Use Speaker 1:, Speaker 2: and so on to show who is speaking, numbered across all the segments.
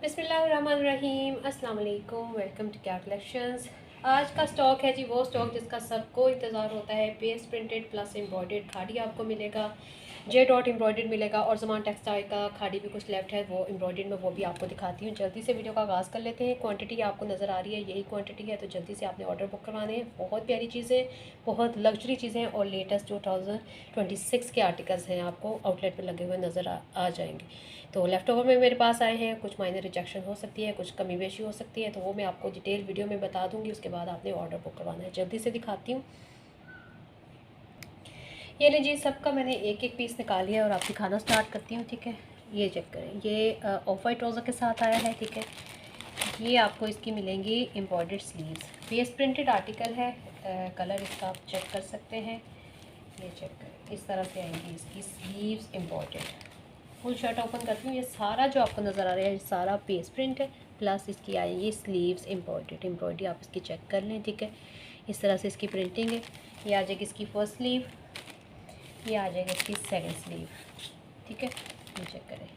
Speaker 1: बिस्मिल्लाहिर्रहमानिर्रहीम, अस्सलाम वालेकुम। वेलकम टू क्या कलेक्शंस। आज का स्टॉक है जी, वो स्टॉक जिसका सबको इंतज़ार होता है। पेस्ट प्रिंटेड प्लस एम्ब्रॉयडर्ड खाड़ी आपको मिलेगा, जे डॉट एम्ब्रॉयडर्ड मिलेगा और ज़मान टेक्सटाइल का खाड़ी भी कुछ लेफ्ट है, वो एम्ब्रॉयडर्ड में वो भी आपको दिखाती हूँ। जल्दी से वीडियो का आगाज़ कर लेते हैं। क्वांटिटी आपको नज़र आ रही है, यही क्वांटिटी है, तो जल्दी से आपने ऑर्डर बुक करवाने हैं। बहुत प्यारी चीज़ें, बहुत लग्जरी चीज़ें और लेटेस्ट 2026 के आर्टिकल्स हैं, आपको आउटलेट पर लगे हुए नज़र आ जाएंगे। तो लेफ़्ट ओवर में मेरे पास आए हैं, कुछ माइनर रिजेक्शन हो सकती है, कुछ कमी बेशी हो सकती है, तो वो मैं आपको डिटेल वीडियो में बता दूंगी। उसके बाद आपने ऑर्डर बुक करवाना है। जल्दी से दिखाती हूँ। ये लीजिए, सबका मैंने एक एक पीस निकाल लिया और आप दिखाना स्टार्ट करती हूँ। ठीक है, ये चेक करें, ये ऑफ वाइट ट्राउज़र के साथ आया है। ठीक है, ये आपको इसकी मिलेंगी embroidered sleeves. Paste printed article है, कलर इसका आप चेक कर सकते हैं। ये चेक करें, इस तरह से आएंगी इसकी sleeves embroidered. Full shirt open करती हूँ। ये सारा जो आपको नज़र आ रहा है, ये सारा पेस्ट प्रिंट है, प्लस इसकी आएगी स्लीव्स एम्ब्रॉयडरी आप इसकी चेक कर लें। ठीक है, इस तरह से इसकी प्रिंटिंग है। ये आ जाएगी इसकी फर्स्ट स्लीव, ये आ जाएगी इसकी सेकंड स्लीव। ठीक है, ये चेक करें,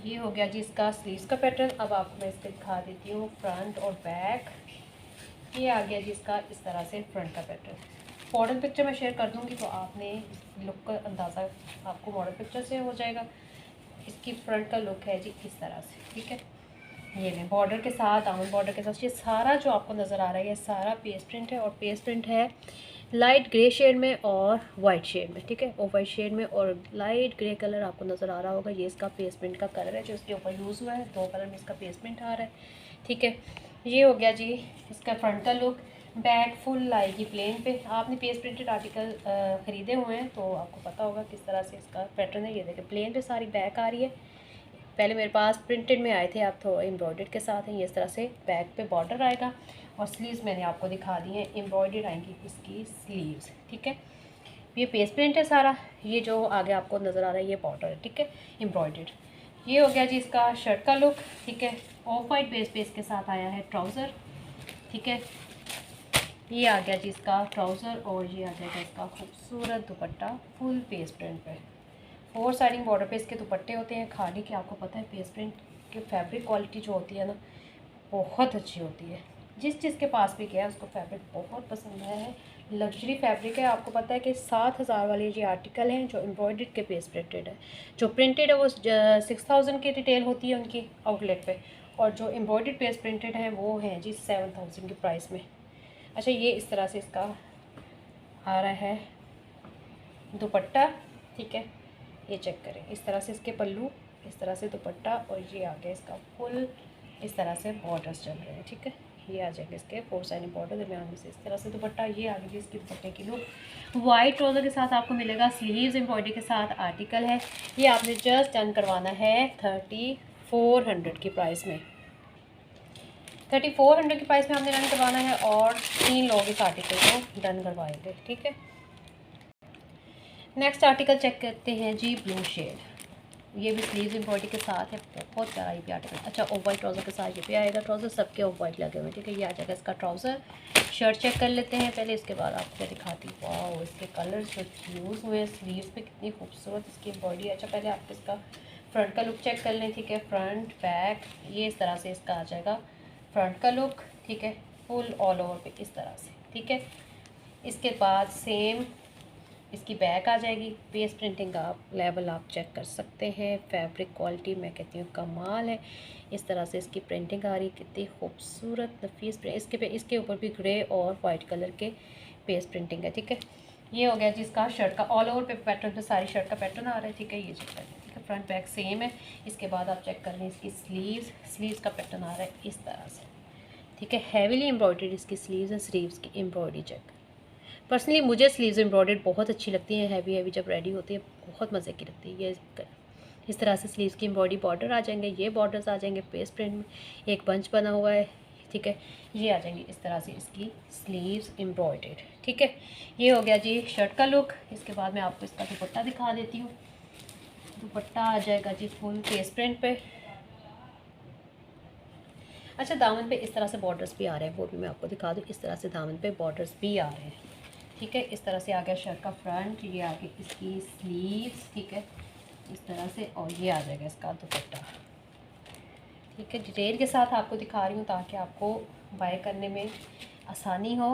Speaker 1: ये हो गया जी इसका स्लीव्स का पैटर्न। अब आपको मैं इसके दिखा देती हूँ फ्रंट और बैक। ये आ गया जी इसका इस तरह से फ्रंट का पैटर्न। मॉडल पिक्चर मैं शेयर कर दूँगी, तो आपने लुक का अंदाज़ा आपको मॉडल पिक्चर से हो जाएगा। इसकी फ्रंट का लुक है जी इस तरह से। ठीक है, ये लें बॉर्डर के साथ, दामन बॉर्डर के साथ। ये सारा जो आपको नज़र आ रहा है, ये सारा पेस्ट प्रिंट है, और पेस्ट प्रिंट है लाइट ग्रे शेड में और वाइट शेड में। ठीक है, और वाइट शेड में और लाइट ग्रे कलर आपको नज़र आ रहा होगा। ये इसका पेस्ट प्रिंट का कलर है जो इसके ऊपर यूज़ हुआ है। दो कलर में इसका पेस्ट प्रिंट आ रहा है। ठीक है, ये हो गया जी इसका फ्रंट का लुक। बैक फुल आएगी प्लेन पे। आपने पेस्ट प्रिंटेड आर्टिकल ख़रीदे हुए हैं तो आपको पता होगा किस तरह से इसका पैटर्न है। ये देखें, प्लेन पे सारी बैक आ रही है। पहले मेरे पास प्रिंटेड में आए थे, आप तो एम्ब्रॉयडर्ड के साथ हैं। ये इस तरह से बैक पे बॉर्डर आएगा, और स्लीव्स मैंने आपको दिखा दी हैं, एम्ब्रॉयडर्ड आएंगी इसकी स्लीव्स। ठीक है, ये पेस्ट प्रिंट है सारा। ये जो आगे आपको नज़र आ रहा है, ये बॉर्डर है। ठीक है, एम्ब्रॉयडर्ड। ये हो गया जी इसका शर्ट का लुक। ठीक है, ऑफ वाइट बेस के साथ आया है ट्राउज़र। ठीक है, ये आ गया जी इसका ट्राउज़र, और ये आ जाएगा इसका खूबसूरत दुपट्टा फुल पेस्ट प्रिंट पे। 4 साइडिंग बॉर्डर पे इसके दुपट्टे होते हैं खाड़ी के। आपको पता है पेस्ट प्रिंट की फैब्रिक क्वालिटी जो होती है ना, बहुत अच्छी होती है। जिस चीज़ के पास भी गया उसको फैब्रिक बहुत पसंद आया है। लग्जरी फैब्रिक है। आपको पता है कि 7,000 वाले ये आर्टिकल हैं जो एम्ब्रॉयडर्ड के पेस्ट प्रिंटेड है। जो प्रिंटेड है वो 6,000 की रिटेल होती है उनकी आउटलेट पे, और जो एम्ब्रॉयडर्ड पेस्ट प्रिंटेड है वो हैं जी 7,000 की प्राइस में। अच्छा, ये इस तरह से इसका आ रहा है दुपट्टा। ठीक है, ये चेक करें, इस तरह से इसके पल्लू, इस तरह से दुपट्टा, और ये आ गया इसका फुल इस तरह से बॉर्डर्स चल रहे हैं। ठीक है, ये आ जाएगा इसके 4 साइड बॉर्डर दरमियान में से इस तरह से दुपट्टा। ये आ गई इसकी दुपट्टे की लुक। वाइट ट्राउज़र के साथ आपको मिलेगा, स्लीव्स एम्ब्रॉयडरी के साथ आर्टिकल है। ये आपने जस्ट डन करवाना है 3400 की प्राइस में। 3400 की प्राइस में आपने डन करवाना है, और 3 लोग इस आर्टिकल को डन करवाएंगे। ठीक है, नेक्स्ट आर्टिकल चेक करते हैं जी, ब्लू शेड। ये भी स्लीव्स एम्ब्रॉयडरी के साथ है, बहुत प्यारा ये भी आर्टिकल। अच्छा, ऑफ वाइट ट्राउज़र के साथ ये भी आएगा ट्राउज़र, सबके ऑफ वाइट लगे हुए हैं। ठीक है, ये आ जाएगा इसका ट्राउज़र। शर्ट चेक कर लेते हैं पहले, इसके बाद आपको दिखाती हूँ। वाह, इसके कलर्स जो यूज़ हुए हैं स्लीव्स पे, कितनी खूबसूरत इसकी एम्ब्रॉयडरी। अच्छा, पहले आप इसका फ्रंट का लुक चेक कर लें। ठीक है, फ्रंट बैक ये इस तरह से इसका आ जाएगा फ्रंट का लुक। ठीक है, फुल ऑल ओवर पे इस तरह से। ठीक है, इसके बाद सेम इसकी बैक आ जाएगी। पेस्ट प्रिंटिंग का आप लेवल आप चेक कर सकते हैं। फैब्रिक क्वालिटी मैं कहती हूँ कमाल है। इस तरह से इसकी प्रिंटिंग आ रही, कितनी खूबसूरत नफीस प्रिंट। इसके ऊपर भी ग्रे और वाइट कलर के पेस्ट प्रिंटिंग है। ठीक है, ये हो गया जिसका शर्ट का ऑल ओवर पे पैटर्न पे सारी शर्ट का पैटर्न आ रहा है। ठीक है, ये चेक करें। ठीक है, फ्रंट बैक सेम है। इसके बाद आप चेक कर लें इसकी स्लीव्स का पैटर्न आ रहा है इस तरह से। ठीक है, हैवीली एम्ब्रॉयडर्ड इसकी स्लीव्स है। स्लीव्स की एम्ब्रॉयडरी चेक। पर्सनली मुझे स्लीव्स एम्ब्रॉयडर्ड बहुत अच्छी लगती हैं, हैवी हैवी जब रेडी होती है बहुत मज़े की लगती है। ये इस तरह से स्लीव्स की एम्ब्रॉयडरी बॉर्डर आ जाएंगे, ये बॉर्डर्स आ जाएंगे पेस्ट प्रिंट में, एक बंच बना हुआ है। ठीक है, ये आ जाएंगी इस तरह से इसकी स्लीव्स एम्ब्रॉयडर्ड। ठीक है, ये हो गया जी शर्ट का लुक। इसके बाद मैं आपको इसका दुपट्टा दिखा देती हूँ। दुपट्टा आ जाएगा जी फुल पेस्ट प्रिंट पे। अच्छा, दामन पे इस तरह से बॉर्डर्स भी आ रहे हैं, वो भी मैं आपको दिखा दूँ। इस तरह से दामन पे बॉर्डर्स भी आ रहे हैं। ठीक है, इस तरह से आ गया शर्ट का फ्रंट, ये आ गई इसकी स्लीव्स। ठीक है, इस तरह से, और ये आ जाएगा इसका दुपट्टा। ठीक है, डिटेल के साथ आपको दिखा रही हूँ ताकि आपको बाय करने में आसानी हो।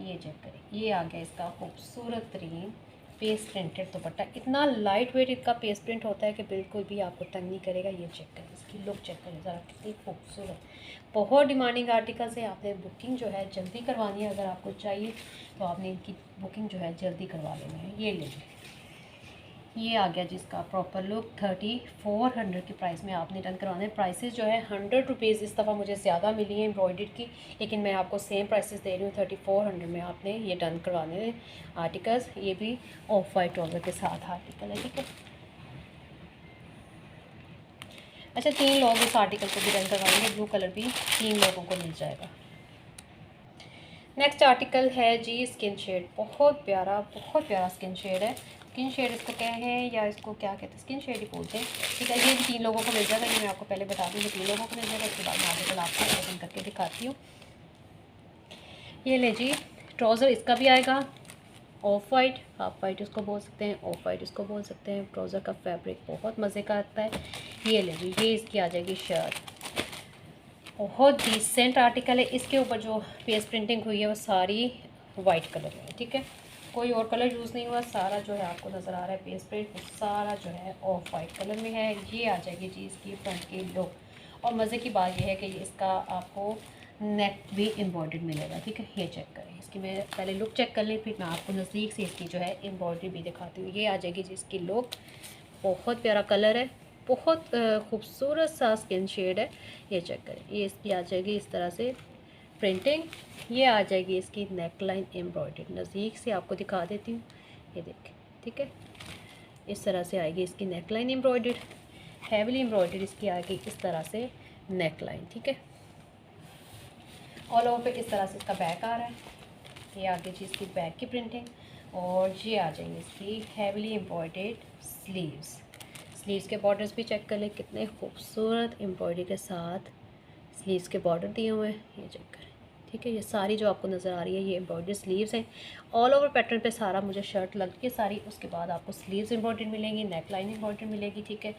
Speaker 1: ये चेक करें, ये आ गया इसका खूबसूरत तरीन पेस्ट प्रिंटेड दुपट्टा। इतना लाइट वेट इसका पेस्ट प्रिंट होता है कि बिल्कुल भी आपको तंग नहीं करेगा। ये चेक करें, इसकी लुक चेक करें ज़रा, कितनी खूबसूरत। बहुत डिमांडिंग आर्टिकल्स है, आपने बुकिंग जो है जल्दी करवानी है। अगर आपको चाहिए तो आपने इनकी बुकिंग जो है जल्दी करवा लेना है। ये लेंगे, ये आ गया जिसका प्रॉपर लुक 3400 की प्राइस में आपने डन करवाना है। प्राइसेस जो है 100 रुपीज़ इस दफ़ा मुझे ज़्यादा मिली है एम्ब्रॉयडर्ड की, लेकिन मैं आपको सेम प्राइसेस दे रही हूँ। 3400 में आपने ये डन करवाने हैं आर्टिकल्स। ये भी ऑफ वाइट ट्राउज़र के साथ आर्टिकल है, ठीक है। अच्छा, 3 लोग इस आर्टिकल को भी डन करवाएंगे, ब्लू कलर भी 3 लोगों को मिल जाएगा। नेक्स्ट आर्टिकल है जी स्किन शेड। बहुत प्यारा स्किन शेड है। स्किन शेड इसको क्या है, या इसको क्या कहते हैं, स्किन शेड ही बोलते हैं, ठीक है। ये भी 3 लोगों को मिल जाएगा। ये मैं आपको पहले बता दूँ, ये 3 लोगों को मिल जाएगा। उसके बाद मैं आर्टिकल आपको ओपन करके दिखाती हूँ। ये ले जी, ट्राउज़र इसका भी आएगा ऑफ वाइट, हाफ वाइट इसको बोल सकते हैं, ऑफ वाइट इसको बोल सकते हैं। ट्राउज़र का फैब्रिक बहुत मज़े का आता है। ये ले जी, ये इसकी आ जाएगी शर्ट। बहुत डिसेंट आर्टिकल है। इसके ऊपर जो पेस्ट प्रिंटिंग हुई है वो सारी वाइट कलर में है, ठीक है। कोई और कलर यूज़ नहीं हुआ। सारा जो है आपको नज़र आ रहा है पेस्ट प्रिंट, वो सारा जो है ऑफ वाइट कलर में है। ये आ जाएगी जी इसकी फ्रंट की लुक। और मज़े की बात यह है कि इसका आपको नेक भी एम्ब्रॉयडर्ड मिलेगा, ठीक है। ये चेक करें, इसकी मैं पहले लुक चेक कर ली, फिर मैं आपको नज़दीक से इसकी जो है एम्ब्रॉयडरी भी दिखाती हूँ। ये आ जाएगी जी इसकी लुक। बहुत प्यारा कलर है, बहुत खूबसूरत सा स्किन शेड है। ये चेक करें, ये इसकी आ जाएगी इस तरह से प्रिंटिंग। ये आ जाएगी इसकी नेक लाइन एम्ब्रॉयडरी। नज़दीक से आपको दिखा देती हूँ, ये देखें, ठीक है। इस तरह से आएगी इसकी neck line embroidery. Heavily embroidery इसकी आएगी इस तरह से नेक लाइन, ठीक है। ऑल ओवर पे इस तरह से इसका बैक आ रहा है। ये आगे जी इसकी बैक की प्रिंटिंग। और ये आ जाएंगे इसकी हैवीली एम्ब्रॉयडर्ड स्लीव्स के बॉर्डर्स भी चेक कर लें, कितने खूबसूरत एम्ब्रॉयडरी के साथ स्लीव्स के बॉर्डर दिए हुए हैं। ये चेक करें, ठीक है। ये सारी जो आपको नज़र आ रही है ये एम्ब्रॉयडरी स्लीव्स हैं। ऑल ओवर पैटर्न पे सारा मुझे शर्ट लग के सारी, उसके बाद आपको स्लीव्स एम्ब्रॉयडरी मिलेंगी, नेक लाइन एम्ब्रॉयडरी मिलेगी, ठीक है।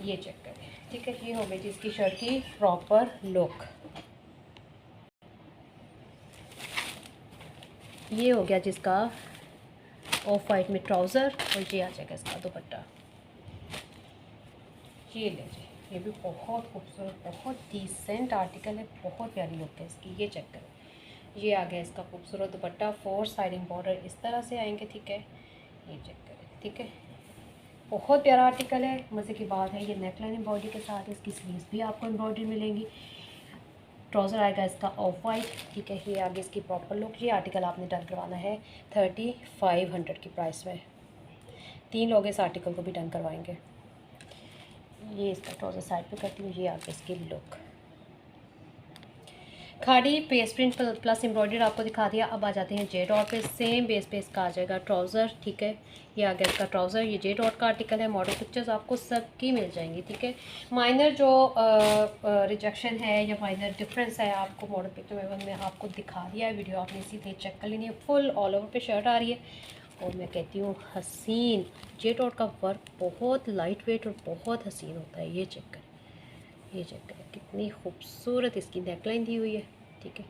Speaker 1: ये चेक करें, ठीक है। ये हो गई जी इसकी शर्ट की प्रॉपर लुक। ये हो गया जिसका ऑफ वाइट में ट्राउज़र, और ये आ जाएगा इसका दुपट्टा। ये ले जी, ये भी बहुत खूबसूरत, बहुत डिसेंट आर्टिकल है। बहुत प्यारी लुक है इसकी। ये चेक करें, ये आ गया इसका खूबसूरत दुपट्टा। 4 साइडिंग बॉर्डर इस तरह से आएंगे, ठीक है। ये चेक करें, ठीक है। बहुत प्यारा आर्टिकल है। मज़े की बात है, ये नेकलाइन एम्ब्रॉयडरी के साथ इसकी स्लीव्स भी आपको एम्ब्रॉयडरी मिलेंगी। ट्राउज़र आएगा इसका ऑफ वाइट, ठीक है। ये आगे इसकी प्रॉपर लुक। ये आर्टिकल आपने डन करवाना है 3500 की प्राइस में। 3 लोग इस आर्टिकल को भी डन करवाएंगे। ये इसका ट्राउज़र साइड पे करती हूँ। ये आगे इसकी लुक। खाड़ी पेस्ट प्रिंट प्लस एम्ब्रॉयडरी आपको दिखा दिया। अब आ जाते हैं जे डॉट पे। सेम बेस पे इसका आ जाएगा ट्राउज़र, ठीक है। ये आ गया इसका ट्राउज़र। ये जे डॉट का आर्टिकल है। मॉडल पिक्चर्स आपको सबकी मिल जाएंगी, ठीक है। माइनर जो रिजेक्शन है या माइनर डिफरेंस है आपको मॉडल पिक्चर में मैंने आपको दिखा दिया है। वीडियो आपने इसीलिए चेक कर लेनी है। फुल ऑल ओवर पे शर्ट आ रही है, और मैं कहती हूँ हसीन। जे डॉट का वर्क बहुत लाइट वेट और बहुत हसीन होता है। ये चेक करें, ये चेक करें, कितनी खूबसूरत इसकी नेकलाइन दी हुई है, ठीक है।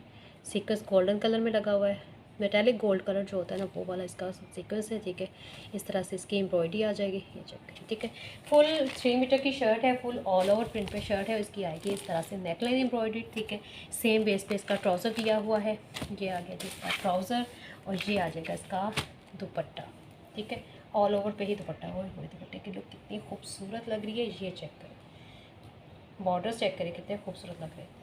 Speaker 1: सीक्वेंस गोल्डन कलर में लगा हुआ है। मेटालिक गोल्ड कलर जो होता है ना, वो वाला इसका सीक्वेंस है, ठीक है। इस तरह से इसकी एम्ब्रॉयडरी आ जाएगी। ये चेक करें, ठीक है। फुल 3 मीटर की शर्ट है, फुल ऑल ओवर प्रिंट पे शर्ट है। इसकी आएगी इस तरह से नेकलाइन एम्ब्रॉयडरी, ठीक है। सेम बेस पे इसका ट्राउज़र दिया हुआ है। ये आ गया जी इसका ट्राउज़र, और ये आ जाएगा इसका दुपट्टा, ठीक है। ऑल ओवर पे ही दुपट्टा हुआ है। दुपट्टे की लुक कितनी खूबसूरत लग रही है। ये चेक करें, बॉर्डर्स चेक करें कितने खूबसूरत लग रहे हैं।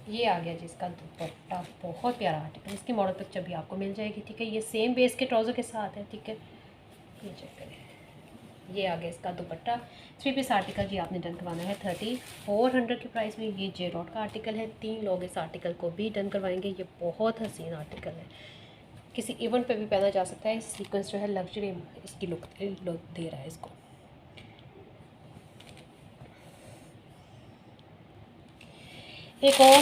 Speaker 1: ये आ गया जी इसका दुपट्टा। बहुत प्यारा आर्टिकल। इसकी मॉडल पिक्चर भी आपको मिल जाएगी, ठीक है। ये सेम बेस के ट्राउज़र के साथ है, ठीक है। ये चेक करें, ये आ गया इसका दुपट्टा। 3 पीस आर्टिकल जी आपने डन करवाना है 3400 की प्राइस में। ये जे डॉट का आर्टिकल है। 3 लोग इस आर्टिकल को भी डन करवाएंगे। ये बहुत हसीन आर्टिकल है, किसी इवेंट पे भी पहना जा सकता है। सीक्वेंस जो है लग्जरी इसकी लुक दे रहा है इसको। एक और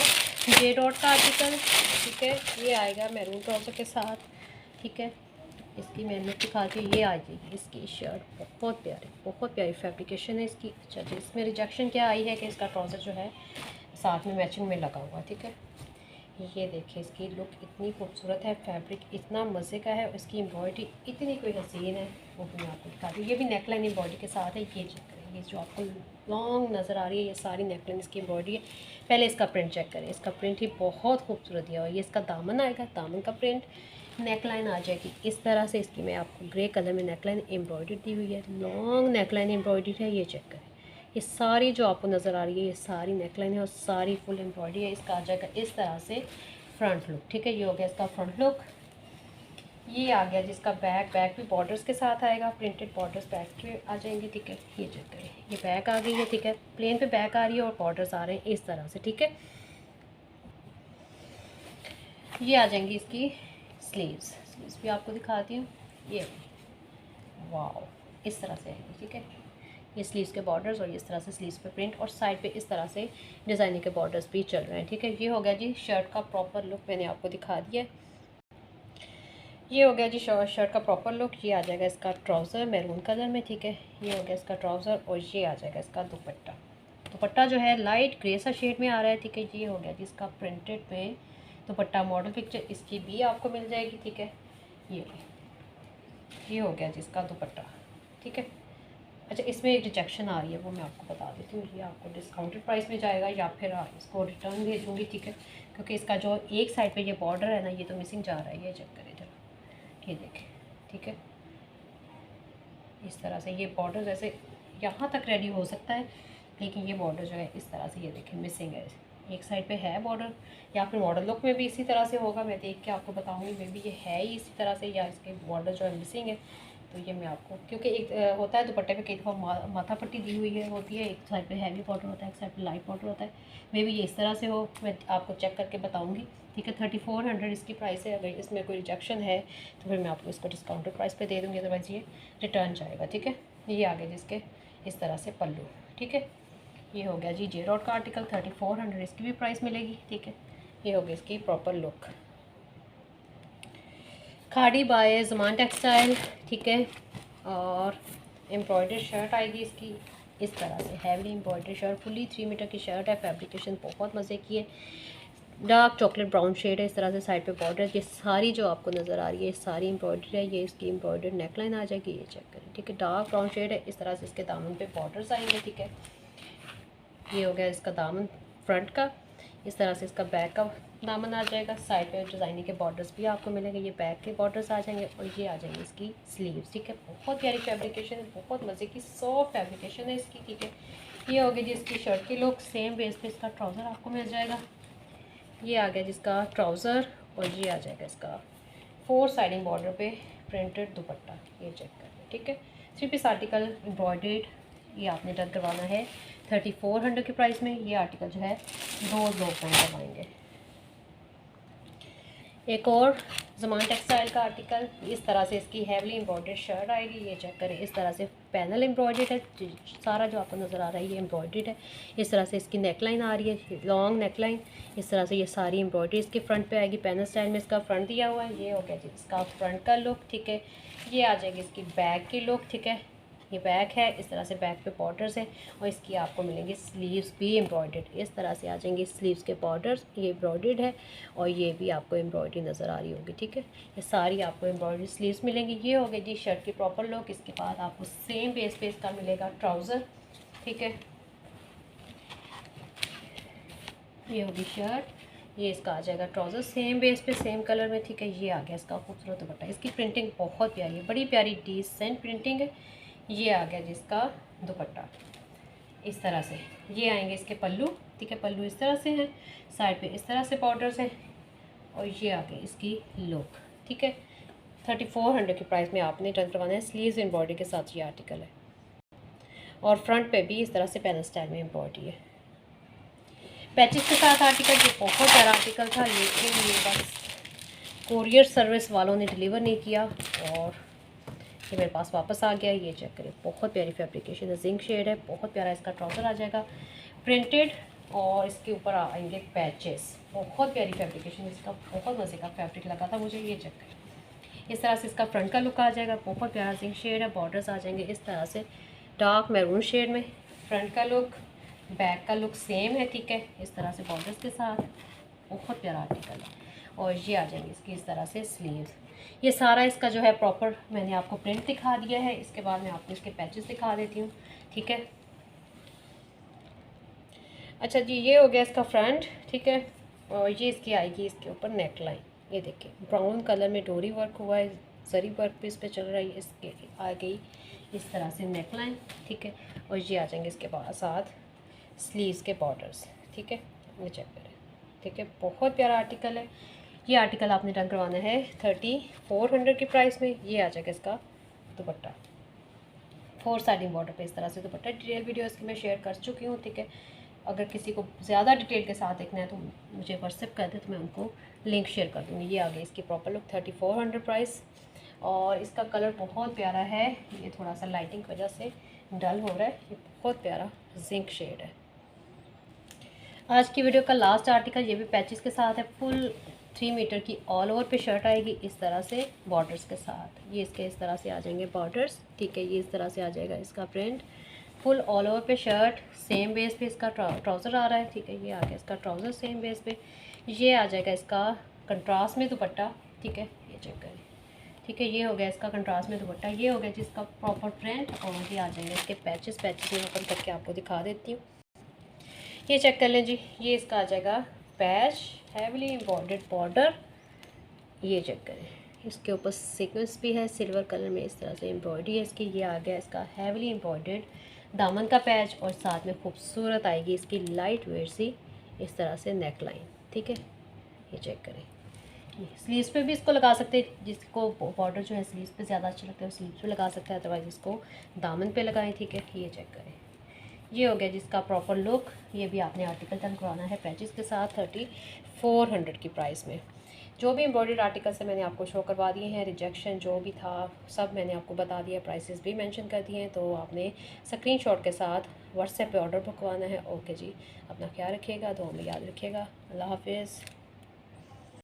Speaker 1: जे डॉट का आर्टिकल, ठीक है। ये आएगा मैरून ट्राउज़र के साथ, ठीक है। इसकी मैं लुक दिखाती हूँ। ये आ जाएगी इसकी शर्ट, बहुत प्यारी फैब्रिकेशन है इसकी। अच्छा जी, इसमें रिजेक्शन क्या आई है कि इसका ट्राउज़र जो है साथ में मैचिंग में लगा हुआ, ठीक है। ये देखिए इसकी लुक इतनी खूबसूरत है, फैब्रिक इतना मज़े का है, इसकी एम्ब्रॉयडरी इतनी कोई हसीन है, वो भी मैं आपको दिखा दूँ। ये भी नेकलाइन एम्ब्रॉयडरी के साथ है। ये चेक करें, ये जो आपको लॉन्ग नज़र आ रही है ये सारी नेकलाइन इसकी एम्ब्रॉयडरी है। पहले इसका प्रिंट चेक करें, इसका प्रिंट ही बहुत खूबसूरत दिया हुआ है। ये इसका दामन आएगा, दामन का प्रिंट, नेकलाइन आ जाएगी इस तरह से। इसकी मैं आपको ग्रे कलर में नेकलाइन एम्ब्रॉयडरी दी हुई है, लॉन्ग नेकलाइन एम्ब्रॉयडरी है। ये चेक करें, ये सारी जो आपको नज़र आ रही है ये सारी नेकलाइन है और सारी फुल एम्ब्रॉयडरी है। इसका आ जाएगा इस तरह से फ्रंट लुक, ठीक है। ये हो गया इसका फ्रंट लुक। ये आ गया जिसका बैक भी बॉर्डर्स के साथ आएगा, प्रिंटेड बॉर्डर्स बैक के आ जाएंगे, ठीक है। ये चेक करें, ये बैक आ गई है, ठीक है। प्लेन पे बैक आ रही है और बॉर्डर्स आ रहे हैं इस तरह से, ठीक है। ये आ जाएंगी इसकी स्लीव्स भी आपको दिखाती हूँ। ये वाओ, इस तरह से आएगी, ठीक है। ये स्लीव्स के बॉर्डर्स और इस तरह से स्लीव्स पे प्रिंट और साइड पे इस तरह से डिज़ाइनिंग के बॉर्डर्स भी चल रहे हैं, ठीक है। ये हो गया जी शर्ट का प्रॉपर लुक, मैंने आपको दिखा दिया। ये हो गया जी शर्ट का प्रॉपर लुक। ये आ जाएगा इसका ट्राउज़र मैरून कलर में, ठीक है। ये हो गया इसका ट्राउज़र और ये आ जाएगा इसका दुपट्टा। दुपट्टा जो है लाइट ग्रे सा शेड में आ रहा है, ठीक है। ये हो गया जी इसका प्रिंटेड पे दुपट्टा मॉडल पिक्चर, इसकी भी आपको मिल जाएगी, ठीक है। ये हो गया जिसका दुपट्टा, ठीक है। अच्छा, इसमें एक रिजेक्शन आ रही है, वो मैं आपको बता देती हूँ। ये आपको डिस्काउंटेड प्राइस में जाएगा या फिर आप इसको रिटर्न भेजूँगी, ठीक है। क्योंकि इसका जो एक साइड पे ये बॉर्डर है ना, ये तो मिसिंग जा रहा है। ये चेक करें जरा, ये देखें, ठीक है। इस तरह से ये बॉर्डर जैसे यहाँ तक रेडी हो सकता है, लेकिन ये बॉर्डर जो है इस तरह से ये देखें मिसिंग है। एक साइड पे है बॉर्डर, या फिर मॉडल लुक में भी इसी तरह से होगा, मैं देख के आपको बताऊँगी। मे बी ये है ही इसी तरह से या इसके बॉर्डर जो है मिसिंग है। तो ये मैं आपको, क्योंकि एक होता है दुपट्टे पे कई दफ़ा माथा पट्टी दी हुई है होती है, एक साइड पे हैवी बॉर्डर होता है, एक साइड पे लाइट बॉर्डर होता है। मे बी ये इस तरह से हो, मैं आपको चेक करके बताऊंगी, ठीक है। 3400 इसकी प्राइस है। अगर इसमें कोई रिजेक्शन है तो फिर मैं आपको इसको डिस्काउंटेड प्राइस पे दे दूँगी, अदरवाइज़ ये रिटर्न जाएगा, ठीक है। ये आ गया जिसके इस तरह से पल्लू, ठीक है। ये हो गया जी जे रॉड का आर्टिकल, 3400 इसकी भी प्राइस मिलेगी, ठीक है। ये हो गया इसकी प्रॉपर लुक। खाड़ी बाय ज़मान टेक्सटाइल, ठीक है। और एम्ब्रॉयडर्ड शर्ट आएगी इसकी इस तरह से, heavy embroidered shirt, fully 3 metre की शर्ट है। फैब्रिकेशन बहुत मज़े की है, डार्क चॉकलेट ब्राउन शेड है। इस तरह से साइड पे बॉर्डर, ये सारी जो आपको नज़र आ रही है सारी एम्ब्रॉयडरी है। ये इसकी एम्ब्रॉयडर्ड नेकलाइन आ जाएगी, ये चेक करें, ठीक है। डार्क ब्राउन शेड है। इस तरह से इसके दामन पे बॉर्डर्स आएंगे, ठीक है। ये हो गया इसका दामन फ्रंट का। इस तरह से इसका बैक का दामन आ जाएगा, साइड पे डिज़ाइनिंग के बॉर्डर्स भी आपको मिलेंगे। ये बैक के बॉर्डर्स आ जाएंगे और ये आ जाएंगे इसकी स्लीव्स, ठीक है। बहुत प्यारी फैब्रिकेशन है, बहुत मज़े की सॉफ्ट फैब्रिकेशन है इसकी, ठीक है। ये हो गया जी इसकी शर्ट की लुक। सेम बेस पे इसका ट्राउज़र आपको मिल जाएगा। ये आ गया जिसका ट्राउज़र और ये आ जाएगा इसका 4 साइडिंग बॉर्डर पे प्रिंटेड दुपट्टा, ये चेक करें, ठीक है। 3 पीस आर्टिकल एम्ब्रॉयडर्ड ये आपने डन करवाना है 3400 के प्राइस में। ये आर्टिकल जो है 2 लोग करवाएंगे। एक और ज़मान टेक्सटाइल का आर्टिकल, इस तरह से इसकी हैवली एम्ब्रॉयडर्ड शर्ट आएगी, ये चेक करें। इस तरह से पैनल एम्ब्रॉयडर्ड है, सारा जो आपको नज़र आ रहा है ये एम्ब्रॉयडर्ड है। इस तरह से इसकी नेकलाइन आ रही है, लॉन्ग नेकलाइन। इस तरह से ये सारी एम्ब्रॉयडरी इसके फ्रंट पे आएगी, पैनल स्टाइल में इसका फ्रंट दिया हुआ है। ये हो गया जी इसका फ्रंट का लुक, ठीक है। ये आ जाएगी इसकी बैक की लुक, ठीक है। ये बैक है, इस तरह से बैक पे बॉर्डर्स है और इसकी आपको मिलेंगी स्लीव्स भी एम्ब्रॉयडर्ड। इस तरह से आ जाएंगी स्लीव्स के बॉर्डर्स, ये एम्ब्रॉयडर्ड है और ये भी आपको एम्ब्रॉयडरी नज़र आ रही होगी, ठीक है। ये सारी आपको एम्ब्रॉयडरी स्लीव्स मिलेंगी। ये हो गई जी शर्ट की प्रॉपर लुक। इसके बाद आपको सेम बेस पे इसका मिलेगा ट्राउज़र, ठीक है। ये होगी शर्ट, ये इसका आ जाएगा ट्राउज़र सेम बेस पे सेम कलर में, ठीक है। ये आ गया इसका खूबसूरत दुपट्टा। इसकी प्रिंटिंग बहुत प्यारी है, बड़ी प्यारी डिसेंट प्रिंटिंग है। ये आ गया जिसका दुपट्टा इस तरह से। ये आएंगे इसके पल्लू, ठीक है। पल्लू इस तरह से हैं, साइड पे इस तरह से बॉर्डर्स हैं और ये आ गई इसकी लुक, ठीक है। 3400 के प्राइस में आपने डन करवाना है। स्लीव्स एम्ब्रॉयडरी के साथ ये आर्टिकल है और फ्रंट पे भी इस तरह से पैनल स्टाइल में एम्ब्रॉयडरी है, पैचेस के साथ आर्टिकल। ये बहुत प्यारा आर्टिकल था, लेकिन ये बस कोरियर सर्विस वालों ने डिलीवर नहीं किया और ये मेरे पास वापस आ गया। ये चेक करें, बहुत प्यारी फैब्रिकेशन है, जिंक शेड है, बहुत प्यारा इसका ट्राउज़र आ जाएगा प्रिंटेड और इसके ऊपर आएंगे पैचेस। बहुत प्यारी फैब्रिकेशन, इसका बहुत मज़े का फैब्रिक लगा था मुझे। ये चेक करें, इस तरह से इसका फ्रंट का लुक आ जाएगा। बहुत प्यारा जिंक शेड है। बॉर्डर्स आ जाएंगे इस तरह से डार्क मैरून शेड में। फ्रंट का लुक, बैक का लुक सेम है, ठीक है, इस तरह से बॉर्डर्स के साथ। बहुत प्यारा आर्टिकल है। और ये आ जाएंगे इसकी इस तरह से स्लीव्स। ये सारा इसका जो है प्रॉपर मैंने आपको प्रिंट दिखा दिया है। इसके बाद मैं आपको इसके पैचेस दिखा देती हूँ, ठीक है। अच्छा जी, ये हो गया इसका फ्रंट, ठीक है। और ये इसकी आएगी इसके ऊपर नेक लाइन। ये देखिए ब्राउन कलर में डोरी वर्क हुआ है, जरी वर्क भी इस पर चल रहा है। इसके आ गई इस तरह से नेक लाइन, ठीक है। और ये आ जाएंगे इसके बाद साथ स्लीव्स के बॉर्डर्स, ठीक है। ये चेक करें, ठीक है, बहुत प्यारा आर्टिकल है। ये आर्टिकल आपने डन करवाना है 3400 की प्राइस में। ये आ जाएगा इसका दुपट्टा, 4 साइडिंग बॉर्डर पे इस तरह से दुपट्टा। डिटेल वीडियो इसकी मैं शेयर कर चुकी हूँ, ठीक है। अगर किसी को ज़्यादा डिटेल के साथ देखना है तो मुझे व्हाट्सएप कर दे, तो मैं उनको लिंक शेयर कर दूँगी। ये आ गई इसकी प्रॉपर लुक, 3400 प्राइस। और इसका कलर बहुत प्यारा है। ये थोड़ा सा लाइटिंग की वजह से डल हो रहा है। ये बहुत प्यारा जिंक शेड है। आज की वीडियो का लास्ट आर्टिकल, ये भी पैचेस के साथ है। फुल 3 मीटर की ऑल ओवर पे शर्ट आएगी इस तरह से बॉर्डर्स के साथ। ये इसके इस तरह से आ जाएंगे बॉर्डर्स, ठीक है। ये इस तरह से आ जाएगा इसका प्रिंट। फुल ऑल ओवर पे शर्ट, सेम बेस पे इसका ट्राउज़र आ रहा है, ठीक है। ये आ गया इसका ट्राउज़र सेम बेस पे। ये आ जाएगा इसका कंट्रास्ट में दुपट्टा, ठीक है। ये चेक करें, ठीक है। ये हो गया इसका कंट्रास्ट में दुपट्टा। ये हो गया जिसका प्रॉपर प्रिंट। और ये आ जाएंगे इसके पैचेस मैं ओपन करके आपको दिखा देती हूँ। ये चेक कर लें जी, ये इसका आ जाएगा पैच, हैवीली एम्बॉर्डर्ड बॉर्डर। ये चेक करें, इसके ऊपर सीक्वेंस भी है सिल्वर कलर में, इस तरह से एम्ब्रॉयडरी है इसकी। ये आ गया इसका हैवीली एम्बॉर्डर्ड दामन का पैच। और साथ में खूबसूरत आएगी इसकी लाइट वेट सी इस तरह से नेक लाइन, ठीक है। ये चेक करें, स्लीव्स पे भी इसको लगा सकते हैं। जिसको बॉर्डर जो है स्लीव्स पे ज़्यादा अच्छा लगता है वो स्लीव्स पे लगा सकता है, अदरवाइज इसको दामन पे लगाएं, ठीक है। ये चेक करें, ये हो गया जिसका प्रॉपर लुक। ये भी आपने आर्टिकल डन करवाना है पैचेस के साथ 3400 की प्राइस में। जो भी एम्ब्रॉयडर्ड आर्टिकल्स है मैंने आपको शो करवा दिए हैं। रिजेक्शन जो भी था सब मैंने आपको बता दिया, प्राइसेस भी मेंशन कर दिए हैं। तो आपने स्क्रीनशॉट के साथ व्हाट्सएप पे ऑर्डर बुकवाना है। ओके जी, अपना ख्याल रखिएगा, दुआ में याद रखिएगा। अल्लाह हाफिज़।